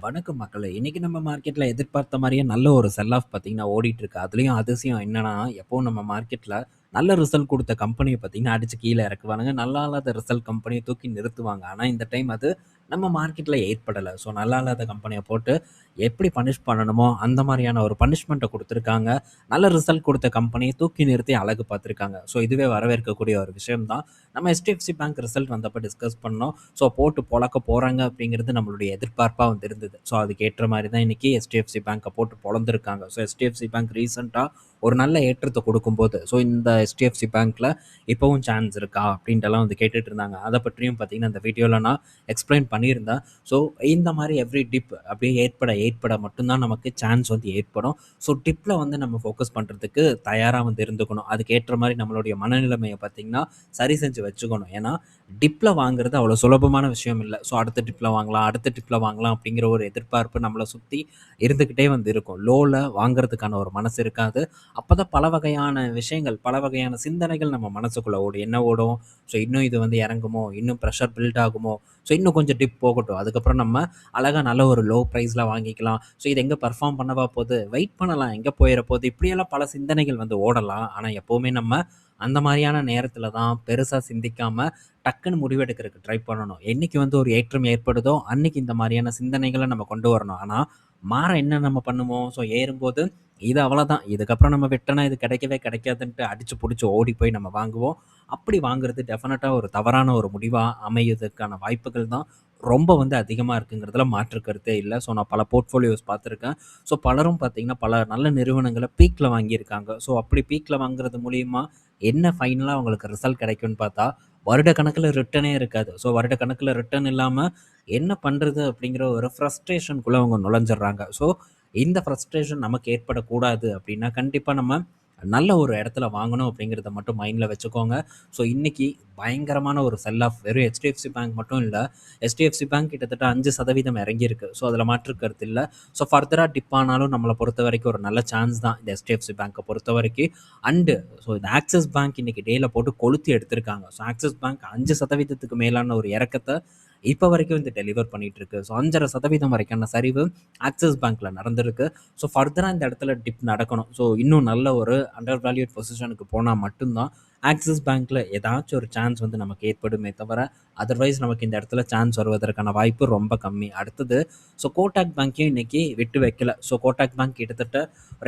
வணக்கம் மக்களே! இன்னைக்கு நம்ம மார்க்கெட்ல எதிர்பார்த்த மாரியே நல்ல ஒரு செல் ஆஃப் பார்த்தீங்கன்னா ஓடிட்டு இருக்கு. அதுலயும் அதிசயம் என்னன்னா, எப்பவும் நம்ம மார்க்கெட்ல நல்ல ரிசல்ட் குடுத்த கம்பெனிய பார்த்தீங்கன்னா, அடிச்சு கீழ இறக்குவானுங்க. நல்லா இல்லாத ரிசல்ட் கம்பெனிய தூக்கி நிறுத்துவாங்க. ஆனா, இந்த டைம் அது நம்ம மார்க்கெட்ல ஏற்படல. ஸோ நல்லா இல்லாத கம்பெனிய போட்டு எப்படி பனிஷ் பண்ணணுமோ, அந்த மாரியான ஒரு பனிஷ்மென்ட்ட குடுத்துருக்காங்க. நல்ல ரிசல்ட் குடுத்த கம்பெனிய தூக்கி நிறுத்தி அழகு பார்த்துருக்காங்க. ஸோ இதுவே வரவேற்கக்கூடிய ஒரு விஷயம் தான். நம்ம HDFC பேங்க் ரிசல்ட் வந்தப்ப டிஸ்கஸ் பண்ணோம். ஸோ போட்டு பொளக்க போறாங்க அப்படிங்கிறது நம்மளுடைய எதிர்பார்ப்பா வந்து இருந்தது. ஸோ அதுக்கு ஏற்ற மாரி தான் இன்னைக்கு HDFC பேங்க்க போட்டு பொளந்துருக்காங்க. ஸோ HDFC பேங்க் ரீசென்ட்டா ஒரு நல்ல ஏற்றத்த குடுக்கும்போது, ஸோ இந்த HDFC பேங்க்ல இப்பவும் சான்ஸ் இருக்கா? அப்படின்ட்டுலாம் வந்து கேட்டுட்டு இருந்தாங்க. அத பற்றியும் பார்த்தீங்கன்னா, இந்த வீடியோல நான் எக்ஸ்பிளைன் பண்ணியிருந்தேன். ஸோ இந்த மாரி எவ்ரி டிப் அப்படியே ஏற்பட மட்டும் தான் நமக்கு சான்ஸ் வந்து ஏற்படும். ஸோ டிப்ல வந்து நம்ம ஃபோக்கஸ் பண்றதுக்கு தயாரா வந்து இருந்துக்கணும். அதுக்கு ஏற்ற மாரி நம்மளுடைய மனநிலைமைய பார்த்தீங்கன்னா, சரி செஞ்சு வச்சுக்கணும். ஏன்னா, டிப்ல வாங்குறது அவ்வளோ சுலபமான விஷயம் இல்ல. ஸோ அடுத்த டிப்ல வாங்கலாம், அடுத்த டிப்ல வாங்கலாம் அப்படிங்கிற ஒரு எதிர்பார்ப்பு நம்மள சுத்தி இருந்துகிட்டே வந்து இருக்கும். லோல வாங்குறதுக்கான ஒரு மனசு இருக்காது. அப்பதான் பல வகையான விஷயங்கள், பல வகையான சிந்தனைகள் நம்ம மனசுக்குள்ள ஓடும். என்ன ஓடும்? ஸோ இன்னும் இது வந்து இறங்குமோ? இன்னும் பிரஷர் பில்ட் ஆகுமோ? ஸோ இன்னும் கொஞ்சம் டிப் போகட்டும். அதுக்கப்புறம் நம்ம அழகா நல்ல ஒரு லோ பிரைஸ்ல வாங்கிக்கலாம். ஸோ இது எங்க பெர்ஃபார்ம் பண்ணவா போது? வெயிட் பண்ணலாம். எங்க போயிற போது? இப்படியெல்லாம் பல சிந்தனைகள் வந்து ஓடலாம். ஆனா எப்பவுமே நம்ம அந்த மாரியான நேரத்துல தான் பெருசா சிந்திக்காம டக்குன்னு முடிவெடுக்கிறதுக்கு ட்ரை பண்ணணும். என்னைக்கு வந்து ஒரு ஏற்றம் ஏற்படுதோ, அன்னைக்கு இந்த மாரியான சிந்தனைகள நம்ம கொண்டு வரணும். ஆனா, மாற என்ன நம்ம பண்ணுவோம்? ஸோ ஏறும்போது, இது அவ்வளதான். இதுக்கப்புறம் நம்ம விட்டோம்னா இது கிடைக்கவே கிடைக்காதுன்ட்டு அடிச்சு புடிச்சு ஓடி போய் நம்ம வாங்குவோம். அப்படி வாங்குறது டெஃபினட்டா ஒரு தவறான ஒரு முடிவா அமையதுக்கான வாய்ப்புகள் தான் ரொம்ப வந்து அதிகமா இருக்குங்கிறதுல மாற்று கருத்தே இல்ல. ஸோ நான் பல போர்ட்ஃபோலியோஸ் பார்த்துருக்கேன். ஸோ பலரும் பார்த்தீங்கன்னா, பல நல்ல நிறுவனங்கள பீக்ல வாங்கியிருக்காங்க. ஸோ அப்படி பீக்ல வாங்குறது மூலியமா என்ன ஃபைனலா அவங்களுக்கு ரிசல்ட் கிடைக்கும்னு பார்த்தா, வருடக்கணக்குல ரிட்டர்னே இருக்காது. ஸோ வருடக்கணக்குல ரிட்டர்ன் இல்லாம என்ன பண்றது அப்படிங்கிற ஒரு ஃப்ரஸ்ட்ரேஷனுக்குள்ள அவங்க நுழைஞ்சிடுறாங்க. ஸோ இந்த ஃப்ரஸ்ட்ரேஷன் நமக்கு ஏற்படக்கூடாது அப்படின்னா, கண்டிப்பா நம்ம நல்ல ஒரு இடத்துல வாங்கணும் அப்படிங்கிறத மட்டும் மைண்ட்ல வச்சுக்கோங்க. ஸோ இன்னைக்கு பயங்கரமான ஒரு செல் ஆஃப் வெறும் HDFC பேங்க் மட்டும் இல்ல. HDFC பேங்க் கிட்டத்தட்ட 5% இறங்கியிருக்கு. ஸோ அதில மாற்று கருத்து இல்ல. ஸோ ஃபர்தரா டிப் ஆனாலும் நம்மள பொறுத்தவரைக்கும் ஒரு நல்ல சான்ஸ் தான் இந்த HDFC பேங்க்க பொறுத்தவரைக்கும். அண்டு ஸோ இந்த ஆக்சிஸ் பேங்க் இன்னைக்கு டேல போட்டு கொளுத்தி எடுத்திருக்காங்க. ஸோ ஆக்சிஸ் பேங்க் 5% மேலான ஒரு இறக்கத்த இப்ப வரைக்கும் வந்து டெலிவர் பண்ணிட்டு இருக்கு. ஸோ 5.5% வரைக்கான சரிவு ஆக்சிஸ் பேங்க்ல நடந்திருக்கு. ஸோ ஃபர்தரா இந்த இடத்துல டிப் நடக்கணும். ஸோ இன்னும் நல்ல ஒரு அண்டர் வேல்யூட் பொசிஷனுக்கு போனா மட்டும் தான் ஆக்சிஸ் பேங்க்ல ஏதாச்சும் ஒரு சான்ஸ் வந்து நமக்கு ஏற்படுமே தவிர, அதர்வைஸ் நமக்கு இந்த இடத்துல சான்ஸ் வருவதற்கான வாய்ப்பு ரொம்ப கம்மி. அடுத்தது ஸோ கோடாக் பேங்க்கையும் இன்னைக்கு விட்டு வைக்கல. ஸோ கோடாக் பேங்க் கிட்டத்தட்ட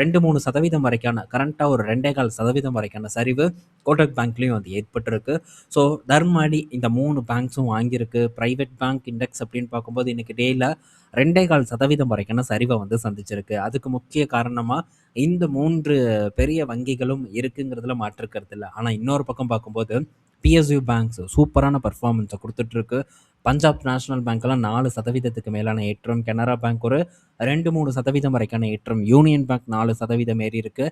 2, 3% வரைக்கான கரண்ட்டா ஒரு 2.25% வரைக்கான சரிவு கோடக் பேங்க்லயும் வந்து ஏற்பட்டிருக்கு. ஸோ தர்மாடி இந்த 3 பேங்க்ஸும் வாங்கியிருக்கு. பிரைவேட் பேங்க் இண்டெக்ஸ் அப்படின்னு பார்க்கும்போது இன்னைக்கு டேல 2.25% வரைக்கான சரிவை வந்து சந்திச்சிருக்கு. அதுக்கு முக்கிய காரணமா இந்த 3 பெரிய வங்கிகளும் இருக்குங்கிறதுல மாற்று கருத்து இல்ல. ஆனா இன்னொரு பக்கம் பார்க்கும்போது PSU பேங்க்ஸ் சூப்பரான பெர்ஃபார்மன்ஸ குடுத்துட்டு இருக்கு. பஞ்சாப் நேஷனல் பேங்க்லாம் 4%க்கு மேலான ஏற்றம். கனரா பேங்க் ஒரு 2, 3% வரைக்கான ஏற்றம். யூனியன் பேங்க் 4% ஏறி இருக்கு.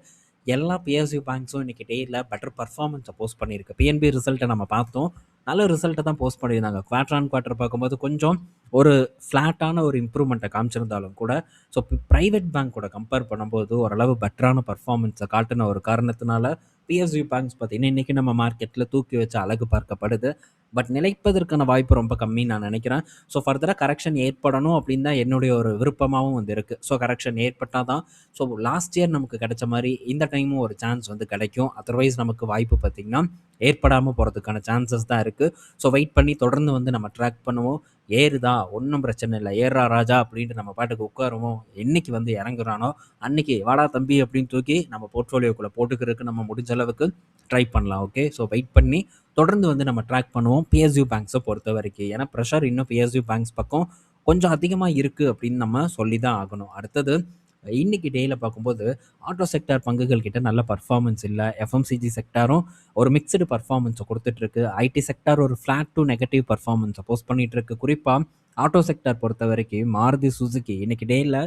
எல்லா PSU பேங்க்ஸும் இன்னைக்கு டேல பெட்டர் பெர்ஃபார்மன்ஸ போஸ்ட் பண்ணியிருக்கு. PNB ரிசல்ட்ட நம்ம பார்த்தோம். நல்ல ரிசல்ட்ட தான் போஸ்ட் பண்ணியிருந்தாங்க. குவார்டர் ஆன் குவார்டர் பார்க்கும்போது கொஞ்சம் ஒரு ஃப்ளாட்டான ஒரு இம்ப்ரூவ்மெண்ட்ட காமிச்சிருந்தாலும் கூட, ஸோ பிரைவேட் பேங்க் கூட கம்பேர் பண்ணும்போது ஓரளவு பெட்டரான பெர்ஃபார்மன்ஸ காட்டுன ஒரு காரணத்தினால, PSU பேங்க்ஸ் பார்த்தீங்கன்னா, இன்னைக்கு நம்ம மார்க்கெட்ல தூக்கி வச்சு அழகு பார்க்கப்படுது. பட் நிலைப்பதற்கான வாய்ப்பு ரொம்ப கம்மின்னு நான் நினைக்கிறேன். ஸோ ஃபர்தரா கரெக்ஷன் ஏற்படணும் அப்படின்னு தான் என்னுடைய ஒரு விருப்பமாவும் வந்து இருக்கு. ஸோ கரெக்ஷன் ஏற்பட்டா தான் ஸோ லாஸ்ட் இயர் நமக்கு கிடைச்ச மாரி இந்த டைமும் ஒரு சான்ஸ் வந்து கிடைக்கும். அதர்வைஸ் நமக்கு வாய்ப்பு பார்த்தீங்கன்னா, ஏற்படாம போறதுக்கான சான்சஸ் தான் இருக்கு. ஸோ வெயிட் பண்ணி தொடர்ந்து வந்து நம்ம ட்ராக் பண்ணுவோம். ஏறுதா ஒண்ணும் பிரச்சனை இல்ல. ஏறுறா ராஜா அப்படின்ட்டு நம்ம பாட்டுக்கு உட்காருவோம். என்னைக்கு வந்து இறங்குறானோ, அன்னைக்கு வாடா தம்பி அப்படின்னு தூக்கி நம்ம போர்ட்ஃபோலியோக்குள்ள போட்டுக்கிறதுக்கு நம்ம முடிஞ்ச அளவுக்கு ட்ரை பண்ணலாம். ஓகே. ஸோ வெயிட் பண்ணி தொடர்ந்து வந்து நம்ம ட்ராக் பண்ணுவோம். PSU பேங்க்ஸ பொறுத்தவரைக்கும். ஏன்னா பிரஷர் இன்னும் PSU பேங்க்ஸ் பக்கம் கொஞ்சம் அதிகமா இருக்கு அப்படின்னு நம்ம சொல்லி தான் ஆகணும். அடுத்தது இன்னைக்கு டேல பார்க்கும்போது ஆட்டோ செக்டார் பங்குகள் கிட்ட நல்ல பர்ஃபார்மன்ஸ் இல்ல. FMCG செக்டாரும் ஒரு மிக்ஸ்டு பர்ஃபார்மன்ஸ குடுத்துட்டு இருக்கு. ஐடி செக்டார் ஒரு ஃப்ளாட் டூ நெகட்டிவ் பர்ஃபார்மன்ஸ போஸ்ட் பண்ணிட்டு இருக்கு. குறிப்பா ஆட்டோ செக்டார் பொறுத்தவரைக்கும் மாருதி சுசுகி இன்னைக்கு டேல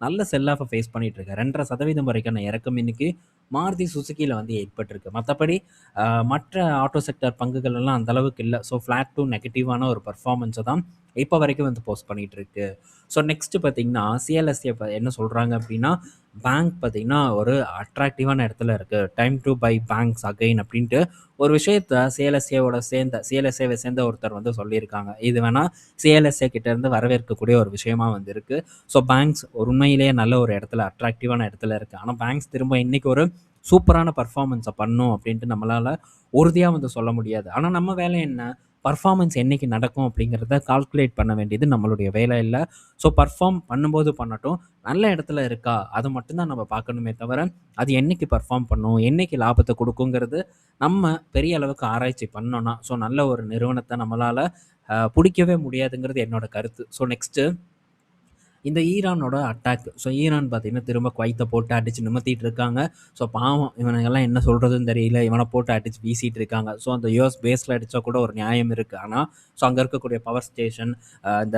நல்ல செல் ஆஃப ஃபேஸ் பண்ணிட்டு இருக்கு. 2.5% வரைக்கான இறக்கம் இன்னைக்கு மாருதி சுசுகில வந்து ஏற்பட்டிருக்கு. மத்தபடி மற்ற ஆட்டோ செக்டார் பங்குகள் எல்லாம் அந்த அளவுக்கு இல்ல. ஸோ ஃப்ளாட் டூ நெகட்டிவான ஒரு பெர்ஃபார்மன்ஸ தான் இப்போ வரைக்கும் வந்து போஸ்ட் பண்ணிட்டு இருக்கு. ஸோ நெக்ஸ்ட் பார்த்தீங்கன்னா, சிஎல்எஸ்ஏ என்ன சொல்றாங்க அப்படின்னா, பேங்க் பார்த்தீங்கன்னா ஒரு அட்ராக்டிவான இடத்துல இருக்கு. Time to buy bangs again அப்படின்ட்டு ஒரு விஷயத்த சிஎல்எஸ்ஏவை சேர்ந்த ஒருத்தர் வந்து சொல்லியிருக்காங்க. இது வேணா சிஎல்எஸ்ஏ கிட்ட இருந்து வரவேற்கக்கூடிய ஒரு விஷயமா வந்து இருக்கு. ஸோ பேங்க்ஸ் ஒரு உண்மையிலேயே நல்ல ஒரு இடத்துல அட்ராக்டிவான இடத்துல இருக்கு. ஆனால் பேங்க்ஸ் திரும்ப இன்னைக்கு ஒரு சூப்பரான பர்ஃபார்மன்ஸை பண்ணும் அப்படின்ட்டு நம்மளால உறுதியாக வந்து சொல்ல முடியாது. ஆனால் நம்ம வேலை என்ன? பர்ஃபார்மன்ஸ் என்னைக்கு நடக்கும் அப்படிங்கிறத கால்குலேட் பண்ண வேண்டியது நம்மளுடைய வேலை இல்லை. ஸோ பர்ஃபார்ம் பண்ணும்போது பண்ணட்டும். நல்ல இடத்துல இருக்கா அதை மட்டும்தான் நம்ம பார்க்கணுமே தவிர, அது என்னைக்கு பர்ஃபார்ம் பண்ணும், என்னைக்கு லாபத்தை கொடுக்குங்கிறது நம்ம பெரிய அளவுக்கு ஆராய்ச்சி பண்ணோம்னா, ஸோ நல்ல ஒரு நிறுவனத்தை நம்மளால் பிடிக்கவே முடியாதுங்கிறது என்னோட கருத்து. ஸோ நெக்ஸ்ட்டு இந்த ஈரானோட அட்டாக். ஸோ ஈரான் பார்த்தீங்கன்னா திரும்ப குவைத்தை போட்டு அடித்து நிமித்திட்டு இருக்காங்க. ஸோ பாவம் இவனுங்கெல்லாம் என்ன சொல்கிறதுன்னு தெரியல. இவனை போட்டு அடித்து வீசிட்டு இருக்காங்க. ஸோ அந்த யூஎஸ் பேஸில் அடித்தா கூட ஒரு நியாயம் இருக்குது. ஆனால் ஸோ அங்கே இருக்கக்கூடிய பவர் ஸ்டேஷன், இந்த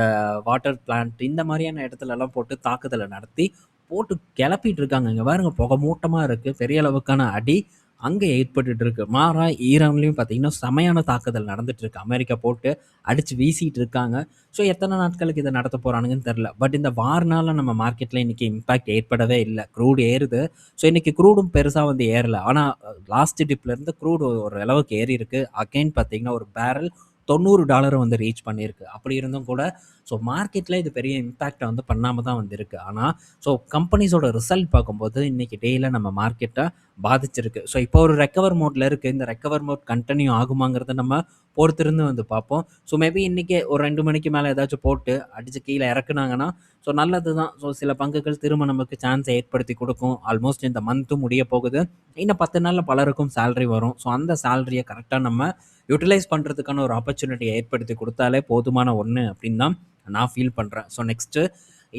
வாட்டர் பிளான்ட், இந்த மாதிரியான இடத்துலலாம் போட்டு தாக்குதலை நடத்தி போட்டு கிளப்பிட்டு இருக்காங்க. இங்கே பாருங்க, புகை மூட்டமாக இருக்குது. பெரிய அளவுக்கான அடி அங்கே ஏற்பட்டுட்டு இருக்கு. மாறா ஈரான்லேயும் பார்த்தீங்கன்னா செமையான தாக்குதல் நடந்துட்டு இருக்கு. அமெரிக்கா போட்டு அடித்து வீசிட்டு இருக்காங்க. ஸோ எத்தனை நாட்களுக்கு இதை நடத்த போகிறானுங்கன்னு தெரில. பட் இந்த வார்னால நம்ம மார்க்கெட்டில் இன்றைக்கி இம்பேக்ட் ஏற்படவே இல்லை. க்ரூட் ஏறுது. ஸோ இன்றைக்கி க்ரூடும் பெருசாக வந்து ஏறலை. ஆனால் லாஸ்ட் டிப்லேருந்து க்ரூட் ஒரு அளவுக்கு ஏறி இருக்குது. அகைன் பார்த்தீங்கன்னா ஒரு பேரல் $90 வந்து ரீச் பண்ணியிருக்கு. அப்படி இருந்தும் கூட ஸோ மார்க்கெட்டில் இது பெரிய இம்பேக்டை வந்து பண்ணாமல் தான் வந்திருக்கு. ஆனால் ஸோ கம்பெனிஸோட ரிசல்ட் பார்க்கும்போது இன்றைக்கி டேயில் நம்ம மார்க்கெட்டை பாதிச்சிருக்கு. ஸோ இப்போ ஒரு ரெக்கவர் மோடில் இருக்குது. இந்த ரெக்கவர் மோட் கண்டினியூ ஆகுமாங்கிறத நம்ம பொறுத்திருந்து வந்து பார்ப்போம். ஸோ மேபி இன்றைக்கி ஒரு 2 மணிக்கு மேலே ஏதாச்சும் போட்டு அடித்து கீழே இறக்குனாங்கன்னா ஸோ நல்லது தான். ஸோ சில பங்குகள் திரும்ப நமக்கு சான்ஸை ஏற்படுத்தி கொடுக்கும். ஆல்மோஸ்ட் இந்த மந்த்தும் முடிய போகுது. இன்னும் 10 நாளில் பலருக்கும் சேலரி வரும். ஸோ அந்த சேலரியை கரெக்டாக நம்ம யூட்டிலைஸ் பண்ணுறதுக்கான ஒரு ஆப்பர்ச்சுனிட்டியை ஏற்படுத்தி கொடுத்தாலே போதுமான ஒன்று அப்படின்னு தான் நான் ஃபீல் பண்ணுறேன். ஸோ நெக்ஸ்ட்டு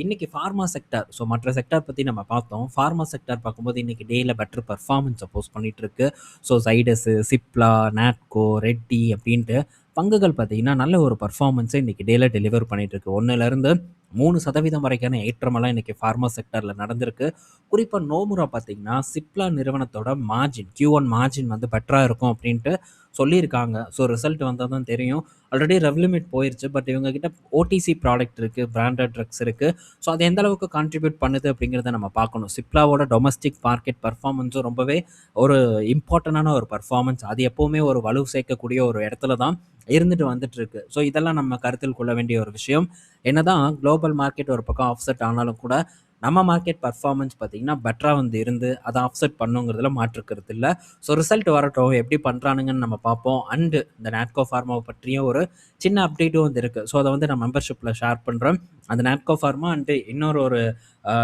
இன்றைக்கி ஃபார்மா செக்டார். ஸோ மற்ற செக்டார் பற்றி நம்ம பார்த்தோம். ஃபார்மா செக்டார் பார்க்கும்போது இன்றைக்கி டேயில் பெட்டர் பர்ஃபார்மன்ஸை போஸ்ட் பண்ணிகிட்ருக்கு. ஸோ சைடஸு, சிப்லா, நாட்கோ, ரெட்டி அப்படின்ட்டு பங்குகள் பார்த்தீங்கன்னா நல்ல ஒரு பர்ஃபார்மன்ஸை இன்றைக்கி டேயில் டெலிவர் பண்ணிகிட்ருக்கு. 1லேருந்து 3% வரைக்கான ஏற்றமெல்லாம் இன்றைக்கி ஃபார்மா செக்டரில் நடந்திருக்கு. குறிப்பாக நோமுரா பார்த்தீங்கன்னா சிப்லா நிறுவனத்தோட மார்ஜின் Q1 மார்ஜின் வந்து பெட்டராக இருக்கும் அப்படின்ட்டு சொல்லியிருக்காங்க. ஸோ ரிசல்ட் வந்தால் தான் தெரியும். ஆல்ரெடி ரெவ்லிமிட் போயிருச்சு. பட் இவங்ககிட்ட ஓடிசி ப்ராடக்ட் இருக்குது, பிராண்டட் ட்ரக்ஸ் இருக்குது. ஸோ அது எந்த அளவுக்கு கான்ட்ரிபியூட் பண்ணுது அப்படிங்கிறத நம்ம பார்க்கணும். சிப்லாவோட டொமஸ்டிக் மார்க்கெட் பர்ஃபார்மன்ஸும் ரொம்பவே ஒரு இம்பார்ட்டண்டான ஒரு பர்ஃபார்மன்ஸ். அது எப்போவுமே ஒரு வலு சேர்க்கக்கூடிய ஒரு இடத்துல தான் இருந்துட்டு வந்துட்டு இருக்கு. ஸோ இதெல்லாம் நம்ம கருத்தில் கொள்ள வேண்டிய ஒரு விஷயம். என்னதான் குளோபல் மார்க்கெட் ஒரு பக்கம் ஆஃப்செட் ஆனாலும் கூட நம்ம மார்க்கெட் பர்ஃபார்மன்ஸ் பார்த்தீங்கன்னா பெட்டராக வந்து இருந்து அதை ஆஃப்செட் பண்ணுங்கிறதுல மாற்றுக்கிறது இல்லை. ஸோ ரிசல்ட் வரட்டும், எப்படி பண்ணுறானுங்கன்னு நம்ம பார்ப்போம். அண்டு இந்த நாட்கோ ஃபார்மாவை பற்றிய ஒரு சின்ன அப்டேட்டும் வந்து இருக்குது. ஸோ அதை வந்து நான் மெம்பர்ஷிப்பில் ஷேர் பண்ணுறேன். அந்த நாட்கோ ஃபார்மா அண்டு இன்னொரு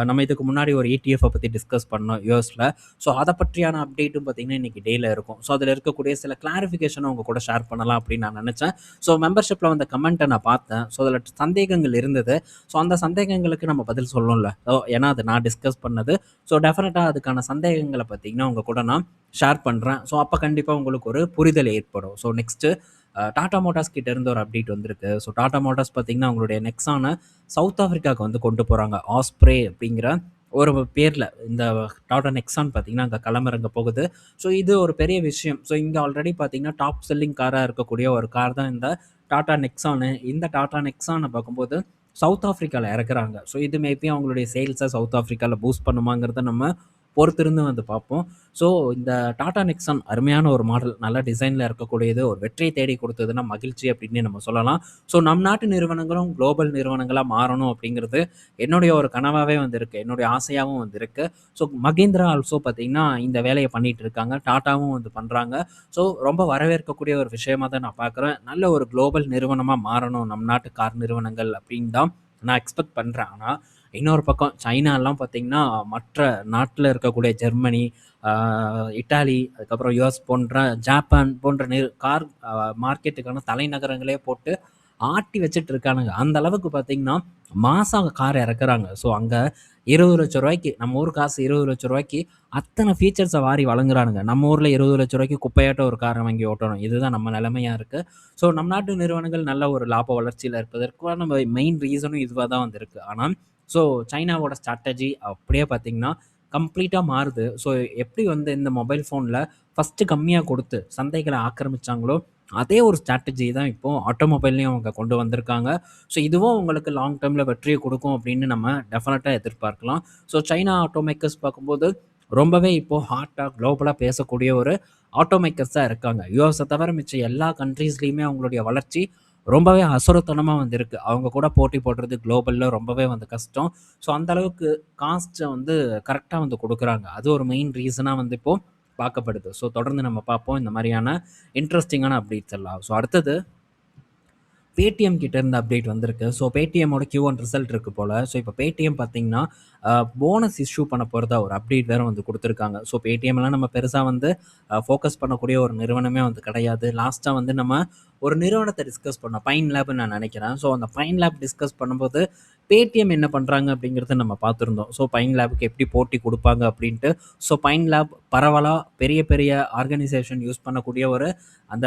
நம்ம இதுக்கு முன்னாடி ஒரு ETF பற்றி டிஸ்கஸ் பண்ணோம் யூஎஸில். ஸோ அதை பற்றியான அப்டேட்டும் பார்த்தீங்கன்னா இன்றைக்கி டேயில் இருக்கும். ஸோ அதில் இருக்கக்கூடிய சில கிளாரிஃபிகேஷனை உங்கள் கூட ஷேர் பண்ணலாம் அப்படின்னு நான் நினச்சேன். ஸோ மெம்பர்ஷிப்பில் வந்த கமெண்ட்டை நான் பார்த்தேன். ஸோ அதில் சந்தேகங்கள் இருந்தது. ஸோ அந்த சந்தேகங்களுக்கு நம்ம பதில் சொல்லணும்ல. ஏன்னா அது நான் டிஸ்கஸ் பண்ணது. ஸோ டெஃபினட்டாக அதுக்கான சந்தேகங்களை பார்த்தீங்கன்னா உங்கள் கூட நான் ஷேர் பண்ணுறேன். ஸோ அப்போ கண்டிப்பாக உங்களுக்கு ஒரு புரிதல் ஏற்படும். ஸோ நெக்ஸ்ட்டு டாடா மோட்டார்ஸ் கிட்ட இருந்து ஒரு அப்டேட் வந்திருக்கு. ஸோ டாடா மோட்டார்ஸ் பார்த்தீங்கன்னா அவங்களுடைய நெக்ஸானை சவுத் ஆஃப்ரிக்காவுக்கு வந்து கொண்டு போகிறாங்க. ஆஸ்ப்ரே அப்படிங்கிற ஒரு பேரில் இந்த டாடா நெக்ஸான் பார்த்தீங்கன்னா அங்கே களமிறங்க போகுது. ஸோ இது ஒரு பெரிய விஷயம். ஸோ இங்கே ஆல்ரெடி பார்த்தீங்கன்னா டாப் செல்லிங் காராக இருக்கக்கூடிய ஒரு கார் தான் இந்த டாடா நெக்ஸானு. இந்த டாடா நெக்ஸானை பார்க்கும்போது சவுத் ஆஃப்ரிக்காவில் இறக்குறாங்க. ஸோ இது மேபி அவங்களுடைய சேல்ஸை சவுத் ஆஃப்ரிக்காவில் பூஸ்ட் பண்ணுமாங்கிறத நம்ம பொறுத்திருந்து வந்து பார்ப்போம். ஸோ இந்த டாடா நெக்ஸான் அருமையான ஒரு மாடல், நல்ல டிசைனில் இருக்கக்கூடியது, ஒரு வெற்றியை தேடி கொடுத்ததுன்னா மகிழ்ச்சி அப்படின்னு நம்ம சொல்லலாம். ஸோ நம் நாட்டு நிறுவனங்களும் குளோபல் நிறுவனங்களாக மாறணும் அப்படிங்கிறது என்னுடைய ஒரு கனவாகவே வந்திருக்கு, என்னுடைய ஆசையாகவும் வந்திருக்கு. ஸோ மகேந்திரா ஆல்சோ பார்த்திங்கன்னா இந்த வேலையை பண்ணிகிட்டு இருக்காங்க, டாட்டாவும் வந்து பண்ணுறாங்க. ஸோ ரொம்ப வரவேற்கக்கூடிய ஒரு விஷயமாக தான் நான் பார்க்குறேன். நல்ல ஒரு குளோபல் நிறுவனமாக மாறணும் நம் நாட்டு கார் நிறுவனங்கள் அப்படின்னு தான் நான் எக்ஸ்பெக்ட் பண்ணுறேன். ஆனால் இன்னொரு பக்கம் சைனாலாம் பார்த்திங்கன்னா மற்ற நாட்டில் இருக்கக்கூடிய ஜெர்மனி, இட்டாலி, அதுக்கப்புறம் யுஎஸ் போன்ற ஜப்பான் போன்ற கார் மார்க்கெட்டுக்கான தலைநகரங்களே போட்டு ஆட்டி வச்சுட்டு இருக்கானுங்க. அந்த அளவுக்கு பார்த்திங்கன்னா மாதம் கார் இறக்குறாங்க. ஸோ அங்கே 20 லட்ச ரூபாய்க்கு, நம்ம ஊர் காசு 20 லட்ச ரூபாய்க்கு அத்தனை ஃபீச்சர்ஸை வாரி வழங்குறானுங்க. நம்ம ஊரில் 20 லட்ச ரூபாய்க்கு குப்பையாட்ட ஒரு காரை வாங்கி ஓட்டணும். இதுதான் நம்ம நிலைமையாக இருக்குது. ஸோ நம் நாட்டு நிறுவனங்கள் நல்ல ஒரு லாப வளர்ச்சியில் இருப்பதற்கான மெயின் ரீசனும் இதுவாக தான் வந்திருக்கு. ஆனால் ஸோ சைனாவோட ஸ்ட்ராட்டஜி அப்படியே பார்த்திங்கன்னா கம்ப்ளீட்டாக மாறுது. ஸோ எப்படி வந்து இந்த மொபைல் ஃபோனில் ஃபஸ்ட்டு கம்மியாக கொடுத்து சந்தைகளை ஆக்கிரமித்தாங்களோ அதே ஒரு ஸ்ட்ராட்டஜி தான் இப்போ ஆட்டோமொபைல்லையும் அவங்க கொண்டு வந்திருக்காங்க. ஸோ இதுவும் உங்களுக்கு லாங் டர்ம்ல வெற்றிய குடுக்கும் அப்படின்னு நம்ம டெஃபினட்டா எதிர்பார்க்கலாம். ஸோ சைனா ஆட்டோமேக்கர்ஸ் பார்க்கும்போது ரொம்பவே இப்போ ஹாட்டா குளோபலா பேசக்கூடிய ஒரு ஆட்டோமேக்கர்ஸா இருக்காங்க. யுஎஸ்ஸ தவிர மிச்ச எல்லா கண்ட்ரீஸ்லயுமே அவங்களுடைய வளர்ச்சி ரொம்பவே அசுரத்தனமா வந்து இருக்கு. அவங்க கூட போட்டி போடுறது குளோபல்ல ரொம்பவே வந்து கஷ்டம். ஸோ அந்த அளவுக்கு காஸ்ட்ட வந்து கரெக்ட்டா வந்து குடுக்குறாங்க. அது ஒரு மெயின் ரீசனா வந்து இப்போ பார்க்கப்படுது. ஸோ தொடர்ந்து நம்ம பார்ப்போம் இந்த மாரியான இன்ட்ரஸ்டிங்கான அப்டேட்ஸ் எல்லாம். ஸோ அடுத்தது பேடிஎம் கிட்ட இருந்து அப்டேட் வந்திருக்கு. ஸோ பேடிஎம்மோட Q1 ரிசல்ட் இருக்கு போல. ஸோ இப்போ பேடிஎம் பார்த்தீங்கன்னா, போனஸ் இஷ்யூ பண்ண போறதா ஒரு அப்டேட் வேற வந்து குடுத்துருக்காங்க. ஸோ பேடிஎம்லாம் நம்ம பெருசா வந்து ஃபோக்கஸ் பண்ணக்கூடிய ஒரு நிறுவனமே வந்து கிடையாது. லாஸ்ட்டா வந்து நம்ம ஒரு நிறுவனத்த டிஸ்கஸ் பண்ணோம். பைன் லேப்ன்னு நான் நெனைக்கிறேன். ஸோ அந்த பைன் லேப் டிஸ்கஸ் பண்ணும்போது, பேடிஎம் என்ன பண்றாங்க அப்படிங்கிறத நம்ம பார்த்துருந்தோம். ஸோ பைன் லேப்க்கு எப்படி போட்டி குடுப்பாங்க அப்படின்ட்டு. ஸோ பைன் லேப் பரவலா பெரிய பெரிய ஆர்கனைசேஷன் யூஸ் பண்ணக்கூடிய ஒரு அந்த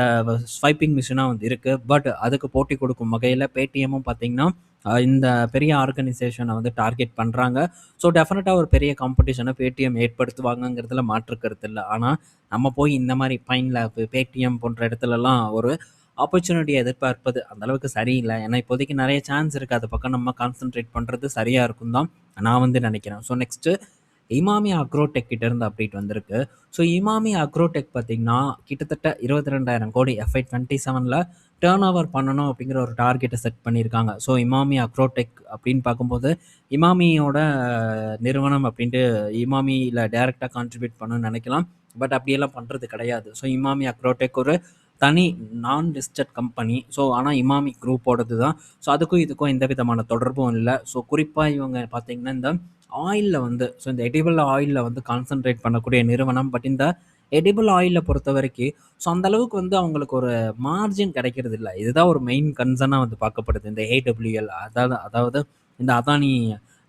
ஸ்வைப்பிங் மிஷினா வந்து இருக்கு. பட் அதுக்கு போட்டி கொடுக்கும் வகையில பேடிஎம்மும் பார்த்தீங்கன்னா, இந்த பெரிய ஆர்கனைசேஷன வந்து டார்கெட் பண்றாங்க. ஸோ டெஃபினட்டா ஒரு பெரிய காம்படிஷன பேடிஎம் ஏற்படுத்துவாங்கங்கிறதுல மாற்று கருத்து இல்ல. ஆனா, நம்ம போய் இந்த மாரி பைன் லேப், பேடிஎம் போன்ற இடத்துலலாம் ஒரு ஆப்பர்ச்சுனிட்டிய எதிர்பார்ப்பது அந்த அளவுக்கு சரியில்ல. ஏன்னா, இப்போதைக்கு நெறைய சான்ஸ் இருக்கு. அது பக்கம் நம்ம கான்சன்ட்ரேட் பண்றது சரியா இருக்கும் தான் நான் வந்து நெனைக்கிறேன். ஸோ நெக்ஸ்ட்டு இமாமி அக்ரோடெக் கிட்ட இருந்து அப்டேட் வந்திருக்கு. ஸோ இமாமி அக்ரோடெக் பார்த்தீங்கன்னா, கிட்டத்தட்ட 22,000 கோடி FY 27ல டர்ன் ஓவர் பண்ணணும் அப்படிங்கிற ஒரு டார்கெட்ட செட் பண்ணியிருக்காங்க. ஸோ இமாமி அக்ரோடெக் அப்படின்னு பார்க்கும்போது, இமாமியோட நிறுவனம் அப்படின்ட்டு இமாமில டைரக்ட்டா கான்ட்ரிபியூட் பண்ணணும்னு நெனைக்கலாம். பட் அப்படியெல்லாம் பண்றது கிடையாது. ஸோ இமாமி அக்ரோடெக் ஒரு தனி நான் லிஸ்டட் கம்பெனி. ஸோ ஆனா இமாமி குரூப்போடது தான். ஸோ அதுக்கும் இதுக்கும் எந்த விதமான தொடர்பும் இல்ல. ஸோ குறிப்பா இவங்க பார்த்தீங்கன்னா, இந்த ஆயில்ல வந்து ஸோ இந்த எடிபிள் ஆயில்ல வந்து கான்சன்ட்ரேட் பண்ணக்கூடிய நிறுவனம். பட் இந்த எடிபிள் ஆயில பொறுத்தவரைக்கு ஸோ அந்த அளவுக்கு வந்து அவங்களுக்கு ஒரு மார்ஜின் கிடைக்கிறது இல்ல. இதுதான் ஒரு மெயின் கன்சர்னா வந்து பார்க்கப்படுது. இந்த AWL அதாவது இந்த அதானி,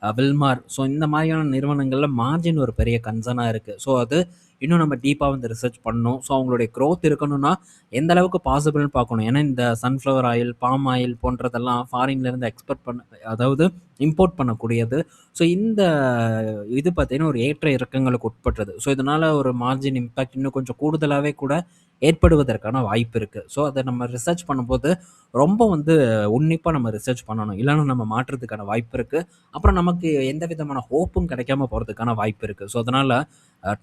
வில்மார் ஸோ இந்த மாதிரியான நிறுவனங்கள்ல மார்ஜின் ஒரு பெரிய கன்சர்னா இருக்கு. ஸோ அது இன்னும் நம்ம டீப்பா வந்து ரிசர்ச் பண்ணணும். ஸோ அவங்களுடைய குரோத் இருக்கணும்னா எந்த அளவுக்கு பாசிபிள்னு பார்க்கணும். ஏன்னா இந்த சன்ஃப்ளவர் ஆயில், பாம் ஆயில் போன்றதெல்லாம் ஃபாரின்ல இருந்து எக்ஸ்போர்ட் அதாவது இம்போர்ட் பண்ணக்கூடியது. ஸோ இந்த இது பார்த்தீங்கன்னா ஒரு ஏற்ற இறக்கங்களுக்கு உட்பட்டது. ஸோ இதனால ஒரு மார்ஜின் இம்பேக்ட் இன்னும் கொஞ்சம் கூடுதலாவே கூட ஏற்படுவதற்கான வாய்ப்பு இருக்கு. ஸோ அத நம்ம ரிசர்ச் பண்ணும்போது ரொம்ப வந்து உன்னிப்பா நம்ம ரிசர்ச் பண்ணணும். இல்லன்னா நம்ம மாட்றதுக்கான வாய்ப்பு இருக்கு. அப்புறம் நமக்கு எந்த விதமான ஹோப்பும் கிடைக்காம போறதுக்கான வாய்ப்பு இருக்கு. ஸோ அதனால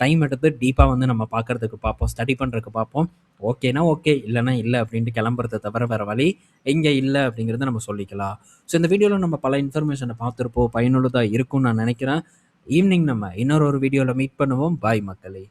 டைம் எடுத்து டீப்பா வந்து நம்ம பார்க்கறதுக்கு பார்ப்போம். ஸ்டடி பண்றதுக்கு பார்ப்போம். ஓகேன்னா ஓகே, இல்லன்னா இல்ல அப்படின்ட்டு கிளம்புறத தவிர வேற வழி இங்க இல்ல அப்படிங்கிறத நம்ம சொல்லிக்கலாம். ஸோ இந்த வீடியோல நம்ம பல இன்ஃபர்மேஷன பார்த்திருப்போம். பயனுள்ளதா இருக்கும்னு நான் நினைக்கிறேன். ஈவினிங் நம்ம இன்னொரு வீடியோல மீட் பண்ணுவோம். பாய் மக்களே!